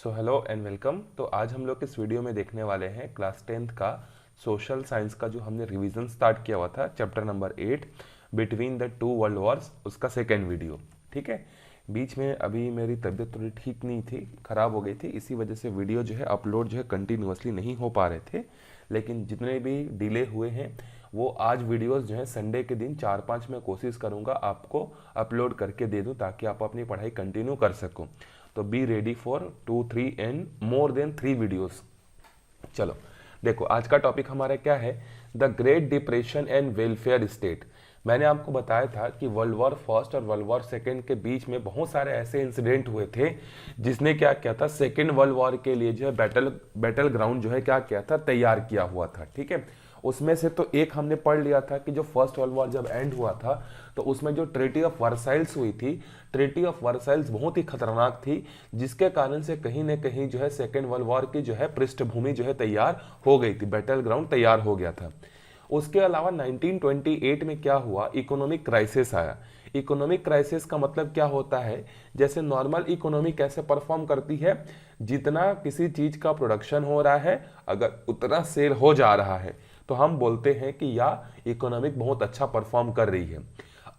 So hello and welcome. तो आज हम लोग इस वीडियो में देखने वाले हैं क्लास 10th का सोशल साइंस का जो हमने रिवीजन स्टार्ट किया हुआ था, chapter number 8 between the two world Wars, उसका सेकेंड वीडियो। ठीक है, बीच में अभी मेरी तबीयत थोड़ी ठीक नहीं थी, ख़राब हो गई थी, इसी वजह से वीडियो जो है अपलोड जो है कंटिन्यूअसली नहीं हो पा रहे थे। लेकिन जितने भी डिले हुए हैं वो आज वीडियोस जो है संडे के दिन 4-5 में कोशिश करूंगा आपको अपलोड करके दे दूं, ताकि आप अपनी पढ़ाई कंटिन्यू कर सको। तो be ready for 2-3 and more than 3 videos. चलो देखो, आज का टॉपिक हमारा क्या है, the great depression and welfare state. मैंने आपको बताया था कि वर्ल्ड वॉर फर्स्ट और वर्ल्ड वॉर सेकेंड के बीच में बहुत सारे ऐसे इंसिडेंट हुए थे जिसने क्या किया था, सेकेंड वर्ल्ड वॉर के लिए जो है बैटल ग्राउंड जो है क्या किया था, तैयार किया हुआ था। ठीक है, उसमें से तो एक हमने पढ़ लिया था कि जो फर्स्ट वर्ल्ड वॉर जब एंड हुआ था तो उसमें जो ट्रीटी ऑफ वर्साइल्स हुई थी, ट्रीटी ऑफ वर्साइल्स बहुत ही खतरनाक थी, जिसके कारण से कहीं ना कहीं जो है सेकेंड वर्ल्ड वॉर की जो है पृष्ठभूमि जो है तैयार हो गई थी, बैटल ग्राउंड तैयार हो गया था। उसके अलावा 1928 में क्या हुआ, इकोनॉमिक क्राइसिस आया। इकोनॉमिक क्राइसिस का मतलब क्या होता है, जैसे नॉर्मल इकोनॉमी कैसे परफॉर्म करती है, जितना किसी चीज का प्रोडक्शन हो रहा है अगर उतना सेल हो जा रहा है तो हम बोलते हैं कि यह इकोनॉमिक बहुत अच्छा परफॉर्म कर रही है।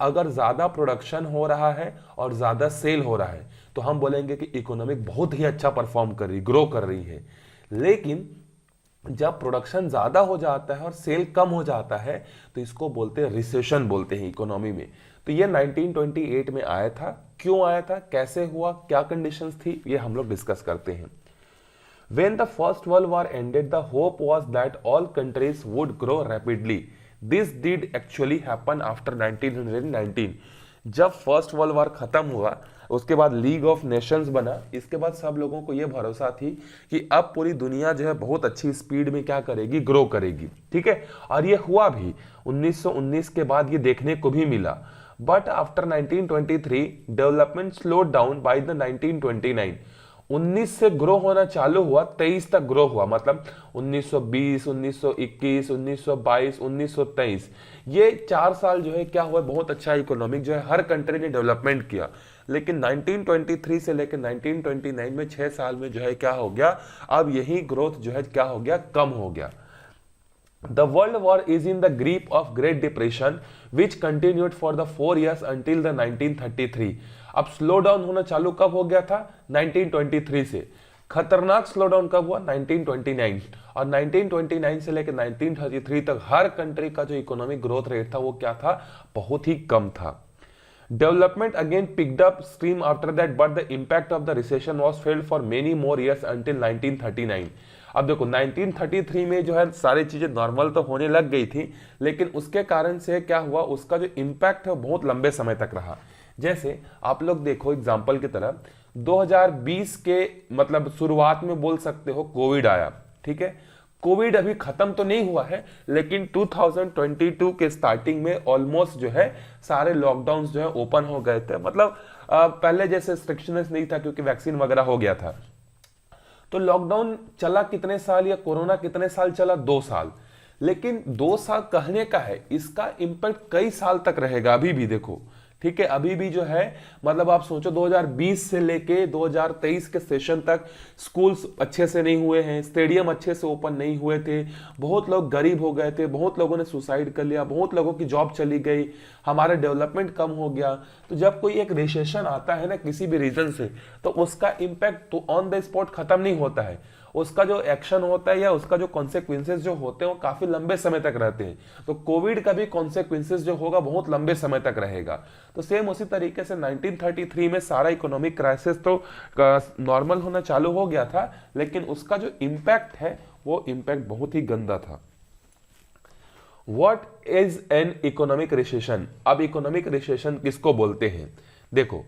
अगर ज्यादा प्रोडक्शन हो रहा है और ज्यादा सेल हो रहा है तो हम बोलेंगे कि इकोनॉमिक बहुत ही अच्छा परफॉर्म कर रही, ग्रो कर रही है। लेकिन जब प्रोडक्शन ज्यादा हो जाता है और सेल कम हो जाता है तो इसको बोलते हैं रिसेशन, बोलते हैं इकोनॉमी में। तो ये 1928 में आया था। क्यों आया था, कैसे हुआ, क्या कंडीशंस थी, ये हम लोग डिस्कस करते हैं। When the First World War ended, the hope was that all countries would grow rapidly. This did actually happen after 1919. जब फर्स्ट वर्ल्ड वॉर खत्म हुआ उसके बाद लीग ऑफ नेशंस बना, इसके बाद सब लोगों को यह भरोसा थी कि अब पूरी दुनिया जो है बहुत अच्छी स्पीड में क्या करेगी, ग्रो करेगी। ठीक है, और ये हुआ भी। 1919 के बाद ये देखने को भी मिला। But after 1923 development slowed down by the 1929। 19 से ग्रो होना चालू हुआ, 23 तक ग्रो हुआ, मतलब 1920, 1921, 1922, 1923, ये 4 साल जो है क्या हुआ, बहुत अच्छा इकोनॉमिक जो है हर कंट्री ने डेवलपमेंट किया। लेकिन 1923 से लेकर 1929 में 6 साल में जो है क्या हो गया, अब यही ग्रोथ जो है क्या हो गया, कम हो गया। The World War is in the grip of Great Depression, which continued for the 4 years until the 1933. अब स्लो डाउन होना चालू कब हो गया था, 1923 से। खतरनाक स्लो डाउन कब हुआ, 1929। और 1929 से लेकर 1933 तक हर कंट्री का जो इकोनॉमिक ग्रोथ रेट था वो क्या था, बहुत ही कम था। Development again picked up steam after that, but the impact of the recession was felt for many more years until 1939. अब देखो 1933 में जो है सारी चीजें नॉर्मल तो होने लग गई थी, लेकिन उसके कारण से क्या हुआ, उसका जो इम्पैक्ट है बहुत लंबे समय तक रहा। जैसे आप लोग देखो एग्जाम्पल की तरह 2020 के मतलब शुरुआत में बोल सकते हो कोविड आया। ठीक है, कोविड अभी खत्म तो नहीं हुआ है, लेकिन 2022 के स्टार्टिंग में ऑलमोस्ट जो है सारे लॉकडाउन जो है ओपन हो गए थे। मतलब पहले जैसे रिस्ट्रिक्शंस नहीं था क्योंकि वैक्सीन वगैरह हो गया था। तो लॉकडाउन चला कितने साल, या कोरोना कितने साल चला, 2 साल। लेकिन 2 साल कहने का है, इसका इंपैक्ट कई साल तक रहेगा अभी भी। देखो ठीक है, अभी भी जो है मतलब आप सोचो 2020 से लेके 2023 के सेशन तक स्कूल्स अच्छे से नहीं हुए हैं, स्टेडियम अच्छे से ओपन नहीं हुए थे, बहुत लोग गरीब हो गए थे, बहुत लोगों ने सुसाइड कर लिया, बहुत लोगों की जॉब चली गई, हमारा डेवलपमेंट कम हो गया। तो जब कोई एक रिसेशन आता है ना किसी भी रीजन से, तो उसका इंपैक्ट तो ऑन द स्पॉट खत्म नहीं होता है, उसका जो एक्शन होता है या उसका जो कॉन्सिक्वेंसेस जो होते हैं वो काफी लंबे समय तक रहते हैं। तो कोविड का भी कॉन्सिक्वेंसेस जो होगा बहुत लंबे समय तक रहेगा। तो सेम उसी तरीके से 1933 में सारा इकोनॉमिक क्राइसिस तो नॉर्मल होना चालू हो गया था, लेकिन उसका जो इम्पैक्ट है वो इम्पैक्ट बहुत ही गंदा था। What is an economic recession. अब इकोनॉमिक रिसेशन किसको बोलते हैं, देखो,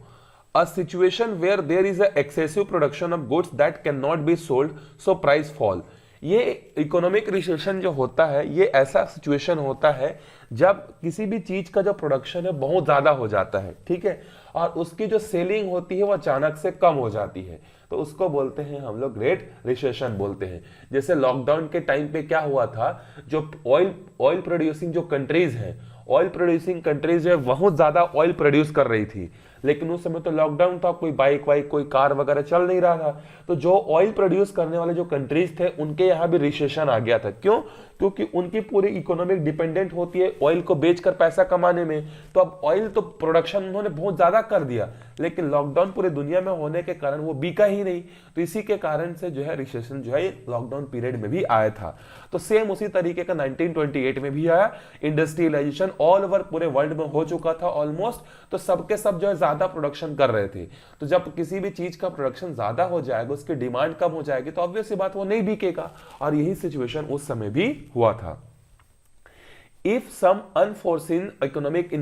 a situation where there is a excessive production of goods that cannot be sold, so price fall। ये इकोनॉमिक रिसेशन जो होता है ये ऐसा सिचुएशन होता है जब किसी भी चीज का जो प्रोडक्शन है बहुत ज्यादा हो जाता है, ठीक है, और उसकी जो सेलिंग होती है वो अचानक से कम हो जाती है, तो उसको बोलते हैं हम लोग ग्रेट रिसेशन बोलते हैं। जैसे लॉकडाउन के टाइम पे क्या हुआ था, जो ऑयल प्रोड्यूसिंग जो कंट्रीज हैं, ऑयल प्रोड्यूसिंग कंट्रीज जो है बहुत ज्यादा ऑयल प्रोड्यूस कर रही थी, लेकिन उस समय तो लॉकडाउन था, कोई बाइक वाइक कोई कार वगैरह चल नहीं रहा था। तो जो ऑयल प्रोड्यूस करने वाले जो कंट्रीज थे उनके यहाँ भी रिसेशन आ गया था। क्यों? क्योंकि उनकी पूरी इकोनॉमिक डिपेंडेंट होती है ऑयल को बेचकर पैसा कमाने में। तो अब ऑयल तो प्रोडक्शन उन्होंने बहुत ज्यादा कर दिया, लेकिन लॉकडाउन पूरी दुनिया में होने के कारण वो बिका ही नहीं। तो इसी के कारण से जो है रिसेशन जो है लॉकडाउन पीरियड में भी आया था। तो सेम उसी तरीके का 1928 में भी आया। इंडस्ट्रियलाइजेशन ऑल ओवर पूरे वर्ल्ड में हो चुका था ऑलमोस्ट, तो सबके सब जो है ज्यादा प्रोडक्शन कर रहे थे। तो जब किसी भी चीज का प्रोडक्शन ज्यादा हो जाएगा, उसकी डिमांड कम हो जाएगी, तो ऑब्वियस सी बात वो नहीं बिकेगा। और यही सिचुएशन उस समय भी हुआ था। If some unforeseen economic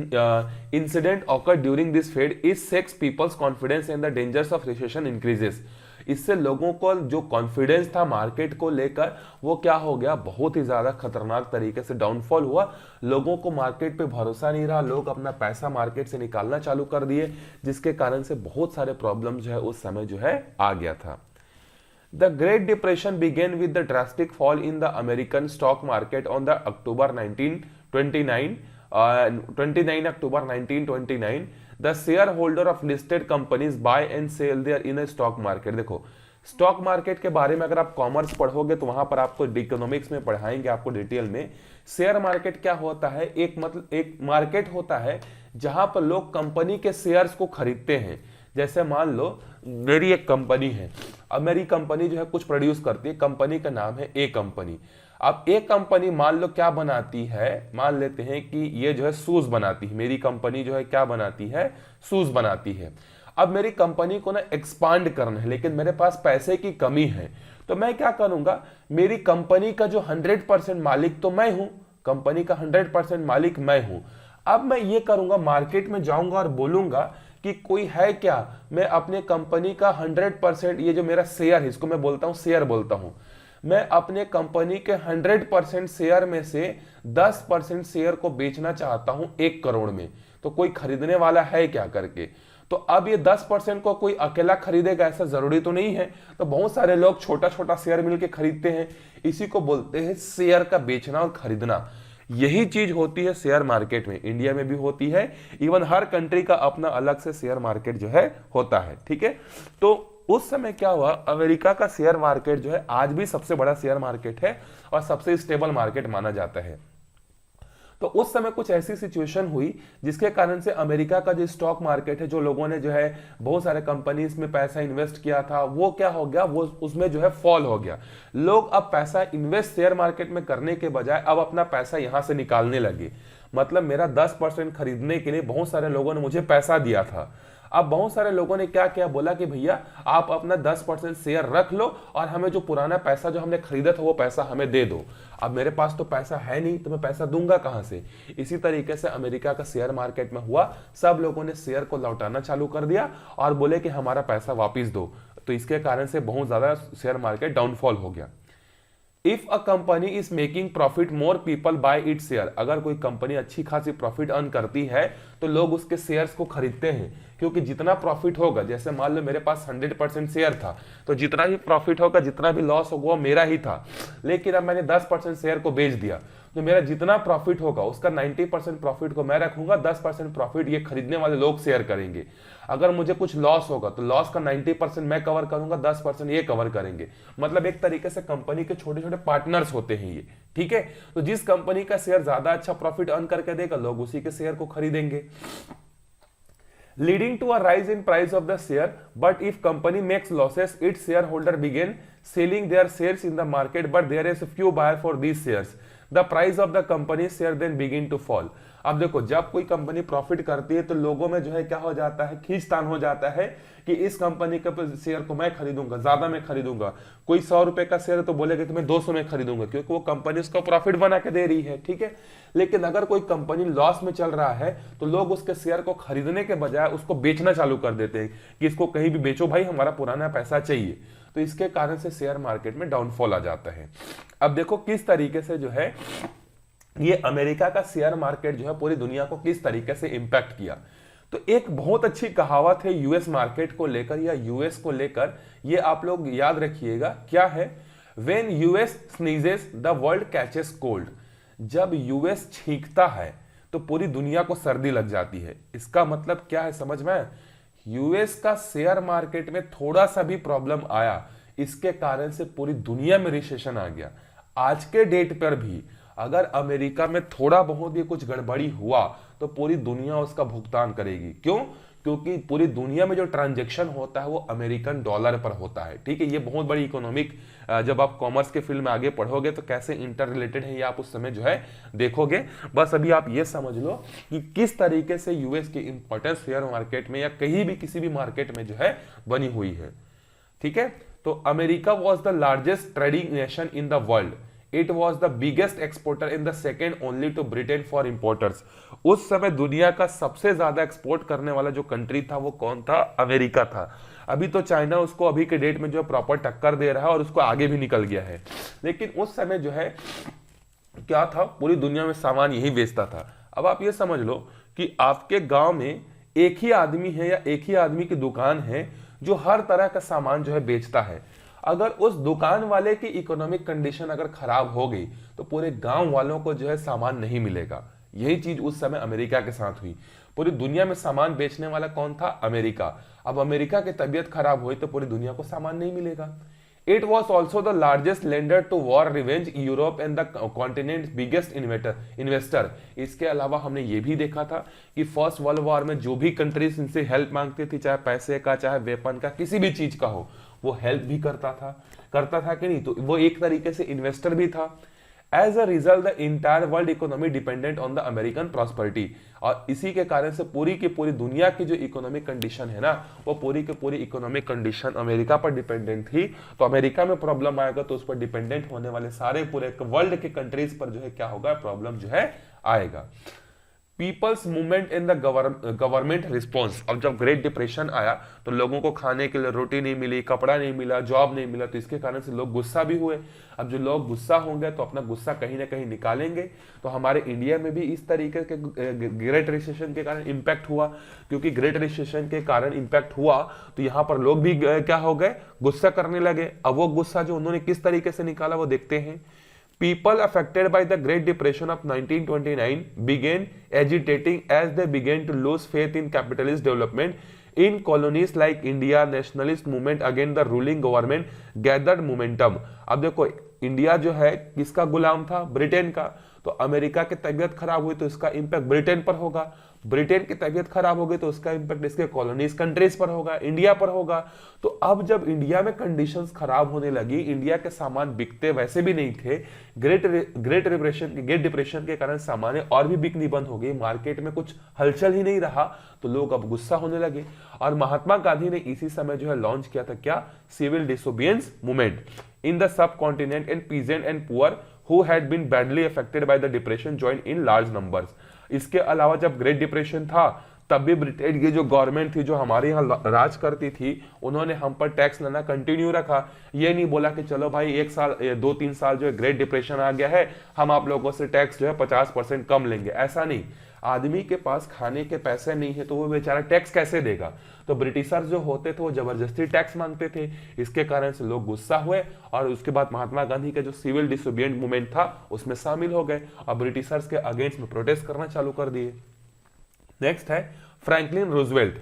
incident occurred during this phase, it shakes people's confidence and the dangers of recession increases. इससे लोगों को जो कॉन्फिडेंस था मार्केट को लेकर वो क्या हो गया, बहुत ही ज्यादा खतरनाक तरीके से डाउनफॉल हुआ। लोगों को मार्केट पे भरोसा नहीं रहा, लोग अपना पैसा मार्केट से निकालना चालू कर दिए, जिसके कारण से बहुत सारे प्रॉब्लम जो है उस समय जो है आ गया था। The Great Depression began with the drastic fall in the American stock market on the October 1929. 29 October 1929. The shareholder of listed companies buy and sell their in a stock market. देखो stock market के बारे में अगर आप commerce पढ़ोगे तो वहां पर आपको इकोनॉमिक्स में पढ़ाएंगे आपको डिटेल में। शेयर मार्केट क्या होता है, एक मार्केट होता है जहां पर लोग कंपनी के शेयर्स को खरीदते हैं। जैसे मान लो मेरी एक कंपनी है, अब मेरी कंपनी जो है कुछ प्रोड्यूस करती है, कंपनी का नाम है ए कंपनी। अब एक कंपनी मान लो क्या बनाती है, मान लेते हैं कि ये जो है शूज बनाती है, मेरी कंपनी जो है क्या बनाती है, शूज बनाती है। अब मेरी कंपनी को ना एक्सपांड करना है, लेकिन मेरे पास पैसे की कमी है, तो मैं क्या करूंगा, मेरी कंपनी का जो 100% मालिक तो मैं हूं, कंपनी का 100% मालिक मैं हूं। अब मैं ये करूंगा, मार्केट में जाऊंगा और बोलूंगा कि कोई है क्या, मैं अपने कंपनी का 100%, ये जो मेरा शेयर है इसको मैं बोलता हूं शेयर बोलता हूं, मैं अपने कंपनी के 100% शेयर में से 10% शेयर को बेचना चाहता हूं 1 करोड़ में। तो कोई खरीदने वाला है क्या करके। तो अब ये 10% को कोई अकेला खरीदेगा ऐसा जरूरी तो नहीं है, तो बहुत सारे लोग छोटा छोटा शेयर मिलके खरीदते हैं। इसी को बोलते हैं शेयर का बेचना और खरीदना। यही चीज होती है शेयर मार्केट में, इंडिया में भी होती है, इवन हर कंट्री का अपना अलग से शेयर मार्केट जो है होता है। ठीक है, तो उस समय क्या हुआ, अमेरिका का शेयर मार्केट जो है आज भी सबसे बड़ा शेयर मार्केट है और सबसे स्टेबल मार्केट माना जाता है। तो उस समय कुछ ऐसी सिचुएशन हुई जिसके कारण से अमेरिका का जो स्टॉक मार्केट है, जो लोगों ने जो है बहुत सारे कंपनीज में पैसा इन्वेस्ट किया था, वो क्या हो गया, वो उसमें जो है फॉल हो गया। लोग अब पैसा इन्वेस्ट शेयर मार्केट में करने के बजाय अब अपना पैसा यहां से निकालने लगे। मतलब मेरा 10% खरीदने के लिए बहुत सारे लोगों ने मुझे पैसा दिया था। अब बहुत सारे लोगों ने क्या किया, बोला कि भैया आप अपना 10% शेयर रख लो और हमें जो पुराना पैसा जो हमने खरीदा था वो पैसा हमें दे दो। अब मेरे पास तो पैसा है नहीं, तो मैं पैसा दूंगा कहां से। इसी तरीके से अमेरिका का शेयर मार्केट में हुआ, सब लोगों ने शेयर को लौटाना चालू कर दिया और बोले कि हमारा पैसा वापिस दो। तो इसके कारण से बहुत ज्यादा शेयर मार्केट डाउनफॉल हो गया। If a company is making profit more people bye its share, अगर कोई कंपनी अच्छी खासी प्रॉफिट अर्न करती है तो लोग उसके शेयर्स को खरीदते हैं, क्योंकि जितना प्रॉफिट होगा, जैसे मान लो मेरे पास 100% शेयर था, तो जितना भी प्रॉफिट होगा जितना भी लॉस होगा वो मेरा ही था। लेकिन अब मैंने 10% शेयर को बेच दिया, तो मेरा जितना प्रॉफिट होगा उसका 90% प्रॉफिट को मैं रखूंगा, 10% प्रॉफिट ये खरीदने वाले लोग शेयर करेंगे। अगर मुझे कुछ लॉस होगा तो लॉस का 90% मैं कवर करूंगा, 10% ये कवर करेंगे। मतलब एक तरीके से कंपनी के छोटे छोटे पार्टनर्स होते हैं ये। ठीक है, तो जिस कंपनी का शेयर ज्यादा अच्छा प्रॉफिट अर्न करके देगा लोग उसी के शेयर को खरीदेंगे, leading to a rise in price of the share. But if company makes losses, its shareholder begin selling their shares in the market, but there is a few buyer for these shares. The price of the company share then begin to fall. अब देखो, जब कोई company profit करती है तो लोगों में जो है क्या हो जाता है, खींचतान हो जाता है कि इस कंपनी के शेयर को मैं खरीदूंगा, ज्यादा में खरीदूंगा। कोई 100 रुपए का शेयर तो बोलेगा कि मैं 200 में खरीदूंगा, क्योंकि वो कंपनी उसको प्रॉफिट बना के दे रही है। ठीक है, लेकिन अगर कोई कंपनी लॉस में चल रहा है तो लोग उसके शेयर को खरीदने के बजाय उसको बेचना चालू कर देते हैं कि इसको कहीं भी बेचो भाई, हमारा पुराना पैसा चाहिए। तो इसके कारण से शेयर मार्केट में डाउनफॉल आ जाता है। अब देखो किस तरीके से जो है ये अमेरिका का शेयर मार्केट जो है पूरी दुनिया को किस तरीके से इंपैक्ट किया। तो एक बहुत अच्छी कहावत है यूएस मार्केट को लेकर या यूएस को लेकर, ये आप लोग याद रखिएगा, क्या है, when US sneezes the world catches cold. जब यूएस छींकता है तो पूरी दुनिया को सर्दी लग जाती है। इसका मतलब क्या है समझ में? यूएस का शेयर मार्केट में थोड़ा सा भी प्रॉब्लम आया, इसके कारण से पूरी दुनिया में रिसेशन आ गया। आज के डेट पर भी अगर अमेरिका में थोड़ा बहुत भी कुछ गड़बड़ी हुआ तो पूरी दुनिया उसका भुगतान करेगी। क्यों? क्योंकि पूरी दुनिया में जो ट्रांजैक्शन होता है वो अमेरिकन डॉलर पर होता है। ठीक है, ये बहुत बड़ी इकोनॉमिक, जब आप कॉमर्स के फील्ड में आगे पढ़ोगे तो कैसे इंटर रिलेटेड है ये आप उस समय जो है देखोगे। बस अभी आप ये समझ लो कि किस तरीके से यूएस की इंपॉर्टेंस शेयर मार्केट में या कहीं भी किसी भी मार्केट में जो है बनी हुई है। ठीक है, तो America was the largest trading nation in the world. It was the biggest exporter in the second only to Britain for importers. उस समय दुनिया का सबसे ज्यादा एक्सपोर्ट करने वाला जो कंट्री था वो कौन था? अमेरिका था। अभी तो चाइना उसको अभी के डेट में जो प्रॉपर टक्कर दे रहा है और उसको आगे भी निकल गया है, लेकिन उस समय जो है क्या था, पूरी दुनिया में सामान यही बेचता था। अब आप ये समझ लो कि आपके गांव में एक ही आदमी है या एक ही आदमी की दुकान है जो हर तरह का सामान जो है बेचता है। अगर उस दुकान वाले की इकोनॉमिक कंडीशन अगर खराब हो गई तो पूरे गांव वालों को जो है सामान नहीं मिलेगा। यही चीज उस समय अमेरिका के साथ हुई। पूरी दुनिया में सामान बेचने वाला कौन था? अमेरिका। अब अमेरिका की तबीयत खराब हुई तो पूरी दुनिया को सामान नहीं मिलेगा। It was also the largest lender to war रिवेंज Europe and the continent biggest investor. इसके अलावा हमने ये भी देखा था कि फर्स्ट वर्ल्ड वॉर में जो भी कंट्रीज इनसे हेल्प मांगती थी, चाहे पैसे का चाहे वेपन का किसी भी चीज का हो, वो हेल्प भी करता था कि नहीं? तो वो एक तरीके से इन्वेस्टर भी था। As a result the entire world economy dependent on the American prosperity. और इसी के कारण से पूरी की पूरी दुनिया की जो इकोनॉमिक कंडीशन है ना, वो पूरी की पूरी इकोनॉमिक कंडीशन अमेरिका पर डिपेंडेंट थी। तो अमेरिका में प्रॉब्लम आएगा तो उस पर डिपेंडेंट होने वाले सारे पूरे वर्ल्ड के कंट्रीज पर जो है क्या होगा? प्रॉब्लम जो है आएगा। People's movement in the government response. अब जब ग्रेट डिप्रेशन आया तो लोगों को खाने के लिए रोटी नहीं मिली, कपड़ा नहीं मिला, जॉब नहीं मिला, तो इसके कारण से लोग गुस्सा भी हुए। अब जो लोग गुस्सा होंगे तो अपना गुस्सा कहीं ना कहीं निकालेंगे। तो हमारे इंडिया में भी इस तरीके के ग्रेट रिसेशन के कारण इंपैक्ट हुआ। क्योंकि ग्रेट रिसेशन के कारण इंपैक्ट हुआ तो यहाँ पर लोग भी क्या हो गए? गुस्सा करने लगे। अब वो गुस्सा जो उन्होंने किस तरीके से निकाला वो देखते हैं। People affected by the Great Depression of 1929 began agitating as they began to lose faith in capitalist development. In colonies like India, nationalist movement against the ruling government gathered momentum. अब देखो इंडिया जो है किसका गुलाम था? Britain का। तो America की तबीयत खराब हुई तो इसका इंपैक्ट ब्रिटेन पर होगा। ब्रिटेन की तबीयत खराब हो गई तो उसका इंपैक्ट इसके कॉलोनीज कंट्रीज पर होगा, इंडिया पर होगा। तो अब जब इंडिया में कंडीशंस खराब होने लगी, इंडिया के सामान बिकते वैसे भी नहीं थे, ग्रेट डिप्रेशन के कारण सामान और भी बिकनी बंद हो गई, मार्केट में कुछ हलचल ही नहीं रहा, तो लोग अब गुस्सा होने लगे। और महात्मा गांधी ने इसी समय जो है लॉन्च किया था क्या? Civil disobedience movement in the subcontinent and peasant and poor who had been badly affected by the depression joined in large numbers. इसके अलावा जब ग्रेट डिप्रेशन था तब भी ब्रिटेन की जो गवर्नमेंट थी जो हमारे यहाँ राज करती थी, उन्होंने हम पर टैक्स लेना कंटिन्यू रखा। ये नहीं बोला कि चलो भाई 1 साल 2-3 साल जो है ग्रेट डिप्रेशन आ गया है, हम आप लोगों से टैक्स जो है 50% कम लेंगे। ऐसा नहीं। आदमी के पास खाने के पैसे नहीं है तो वो बेचारा टैक्स कैसे देगा? तो ब्रिटिशर जो होते थे वो जबरदस्ती टैक्स मांगते थे। इसके कारण से लोग गुस्सा हुए और उसके बाद महात्मा गांधी का जो सिविल डिसोबिडिएंट मूवमेंट था उसमें शामिल हो गए और ब्रिटिशर्स के अगेंस्ट में प्रोटेस्ट करना चालू कर दिए। नेक्स्ट है Franklin Roosevelt.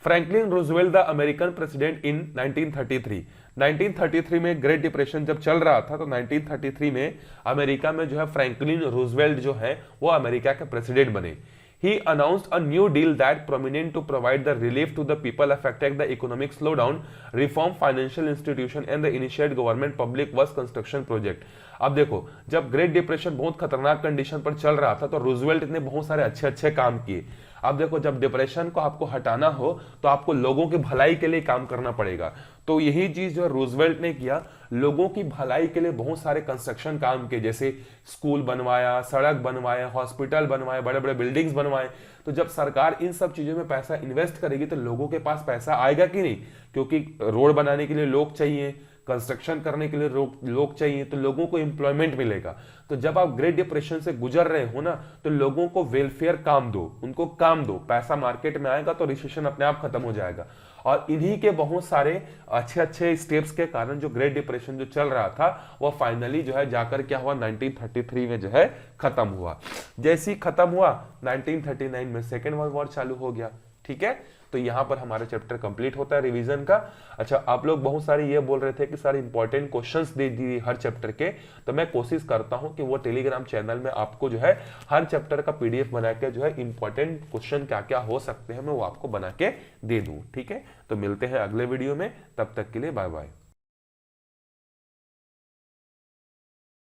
Franklin Roosevelt the American president in 1933। 1933 में ग्रेट डिप्रेशन जब चल रहा था तो 1933 में अमेरिका में जो है फ्रैंकलिन रूजवेल्ट जो है वो अमेरिका के प्रेसिडेंट बने। He announced a new deal that prominent to provide the relief to the people affected the economic slowdown, reform financial institution and the initiate government public works construction project. अब देखो जब great depression बहुत खतरनाक condition पर चल रहा था तो रूजवेल्ट ने बहुत सारे अच्छे अच्छे काम किए। अब देखो जब डिप्रेशन को आपको हटाना हो तो आपको लोगों की भलाई के लिए काम करना पड़ेगा। तो यही चीज जो रूजवेल्ट ने किया, लोगों की भलाई के लिए बहुत सारे कंस्ट्रक्शन काम किए, जैसे स्कूल बनवाया, सड़क बनवाया, हॉस्पिटल बनवाए, बड़े बड़े बिल्डिंग्स बनवाए। तो जब सरकार इन सब चीजों में पैसा इन्वेस्ट करेगी तो लोगों के पास पैसा आएगा कि नहीं? क्योंकि रोड बनाने के लिए लोग चाहिए, कंस्ट्रक्शन करने के लिए लोग चाहिए, तो लोगों को एम्प्लॉयमेंट मिलेगा। तो जब आप ग्रेट डिप्रेशन से गुजर रहे हो ना, तो लोगों को वेलफेयर काम दो, उनको काम दो, पैसा मार्केट में आएगा तो रिसेशन अपने आप खत्म हो जाएगा। और इन्हीं के बहुत सारे अच्छे अच्छे स्टेप्स के कारण जो ग्रेट डिप्रेशन जो चल रहा था वो फाइनली जो है जाकर क्या हुआ, 1933 में जो है खत्म हुआ। जैसे ही खत्म हुआ 1939 में सेकेंड वर्ल्ड वॉर चालू हो गया। ठीक है, तो यहां पर हमारा चैप्टर कंप्लीट होता है रिवीजन का। अच्छा, आप लोग बहुत सारे ये बोल रहे थे कि सारे इंपॉर्टेंट क्वेश्चंस दे दिए हर चैप्टर के, तो मैं कोशिश करता हूं कि वो टेलीग्राम चैनल में आपको जो है हर चैप्टर का पीडीएफ बना के जो है इंपॉर्टेंट क्वेश्चन क्या क्या हो सकते हैं मैं वो आपको बना के दे दूं। ठीक है, तो मिलते हैं अगले वीडियो में, तब तक के लिए बाय बाय।